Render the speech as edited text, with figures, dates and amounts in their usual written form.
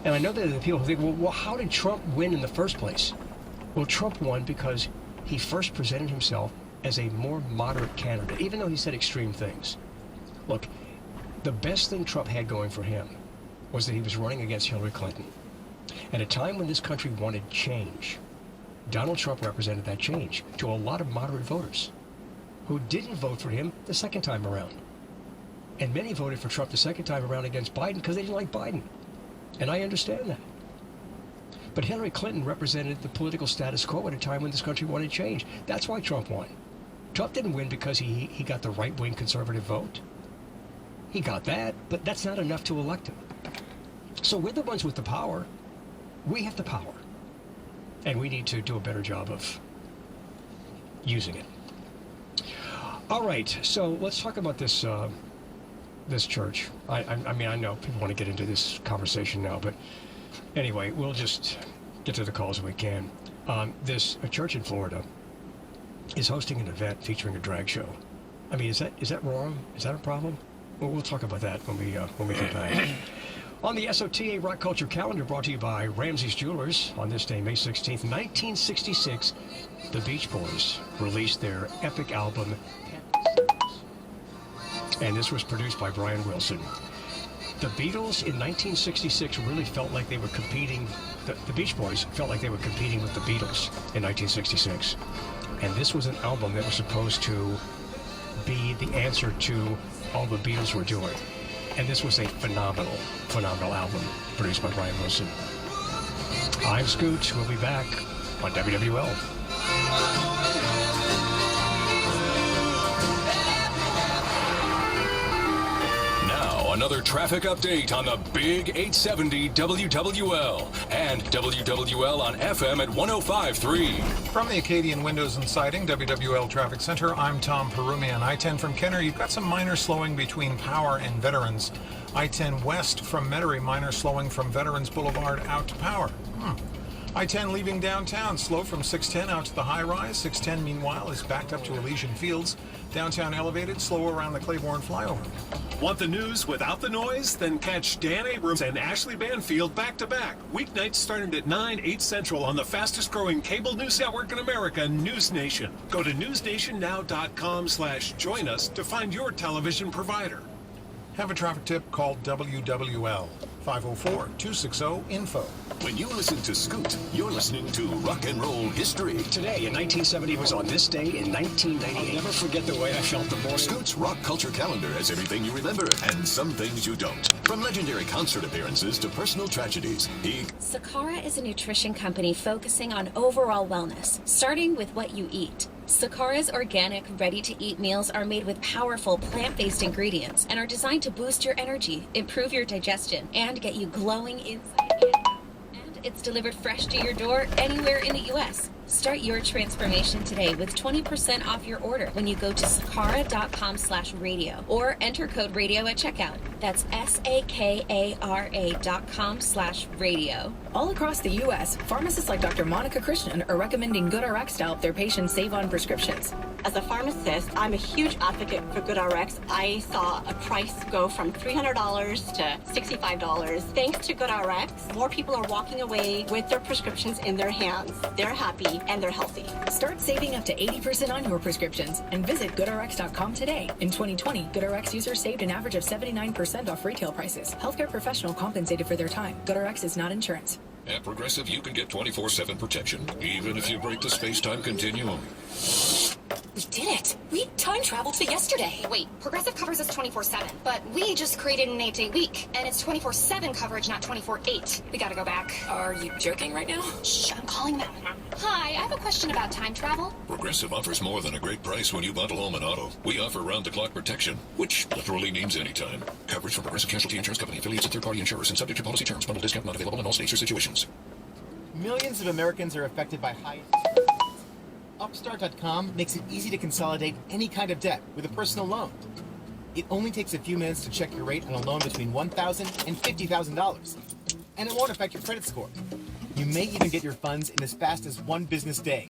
And I know that there are people who think, well, how did Trump win in the first place? Well, Trump won because he first presented himself as a more moderate candidate, even though he said extreme things. Look, the best thing Trump had going for him was that he was running against Hillary Clinton. At a time when this country wanted change, Donald Trump represented that change to a lot of moderate voters who didn't vote for him the second time around. And many voted for Trump the second time around against Biden because they didn't like Biden. And I understand that. But Hillary Clinton represented the political status quo at a time when this country wanted change. That's why Trump won. Trump didn't win because he got the right-wing conservative vote. He got that, but that's not enough to elect him. So we're the ones with the power. We have the power. And we need to do a better job of using it. All right, so let's talk about this this church. I mean, I know people want to get into this conversation now, but anyway, we'll just get to the calls when we can. A church in Florida is hosting an event featuring a drag show. I mean, is that wrong? Is that a problem? Well, we'll talk about that when we get back. On the SOTA Rock Culture Calendar, brought to you by Ramsey's Jewelers, on this day, May 16th, 1966, the Beach Boys released their epic album, and this was produced by Brian Wilson. The Beatles in 1966 really felt like they were competing, the Beach Boys felt like they were competing with the Beatles in 1966. And this was an album that was supposed to be the answer to all the Beatles were doing. And this was a phenomenal album produced by Brian Wilson. I'm Scoot. We'll be back on WWL. Another traffic update on the Big 870 WWL and WWL on FM at 105.3. From the Acadian Windows and Siding WWL Traffic Center, I'm Tom Perumian. I-10 from Kenner, you've got some minor slowing between Power and Veterans. I-10 west from Metairie, minor slowing from Veterans Boulevard out to Power. I-10 leaving downtown, slow from 610 out to the high rise. 610, meanwhile, is backed up to Elysian Fields. Downtown elevated, slow around the Claiborne flyover. Want the news without the noise? Then catch Dan Abrams and Ashley Banfield back-to-back. Weeknights starting at 9, 8 Central on the fastest-growing cable news network in America, News Nation. Go to newsnationnow.com/join us to find your television provider. Have a traffic tip, called WWL. 504-260-INFO. When you listen to Scoot, you're listening to rock and roll history. Today in 1970 was on this day in 1998. I'll never forget the way I felt the morning. Scoot's Rock Culture Calendar has everything you remember and some things you don't. From legendary concert appearances to personal tragedies. Sakara is a nutrition company focusing on overall wellness, starting with what you eat. Sakara's organic, ready-to-eat meals are made with powerful plant-based ingredients and are designed to boost your energy, improve your digestion, and get you glowing inside and out. And it's delivered fresh to your door anywhere in the U.S. Start your transformation today with 20% off your order when you go to sakara.com/radio or enter code radio at checkout. That's SAKARA.com/radio. All across the U.S., pharmacists like Dr. Monica Christian are recommending GoodRx to help their patients save on prescriptions. As a pharmacist, I'm a huge advocate for GoodRx. I saw a price go from $300 to $65. Thanks to GoodRx, more people are walking away with their prescriptions in their hands. They're happy and they're healthy. Start saving up to 80% on your prescriptions and visit GoodRx.com today. In 2020, GoodRx users saved an average of 79% off retail prices. Healthcare professional compensated for their time. GoodRx is not insurance. At Progressive, you can get 24/7 protection, even if you break the space-time continuum. We did it! We time traveled to yesterday! Wait, Progressive covers us 24/7, but we just created an 8-day week, and it's 24/7 coverage, not 24/8. We gotta go back. Are you joking right now? Shh, I'm calling them. Hi, I have a question about time travel. Progressive offers more than a great price when you bundle home and auto. We offer round-the-clock protection, which literally means anytime. Coverage from Progressive Casualty Insurance Company, affiliates and third-party insurers, and subject to policy terms. Bundle discount not available in all states or situations. Millions of Americans are affected by high... Upstart.com makes it easy to consolidate any kind of debt with a personal loan. It only takes a few minutes to check your rate on a loan between $1,000 and $50,000. And it won't affect your credit score. You may even get your funds in as fast as one business day.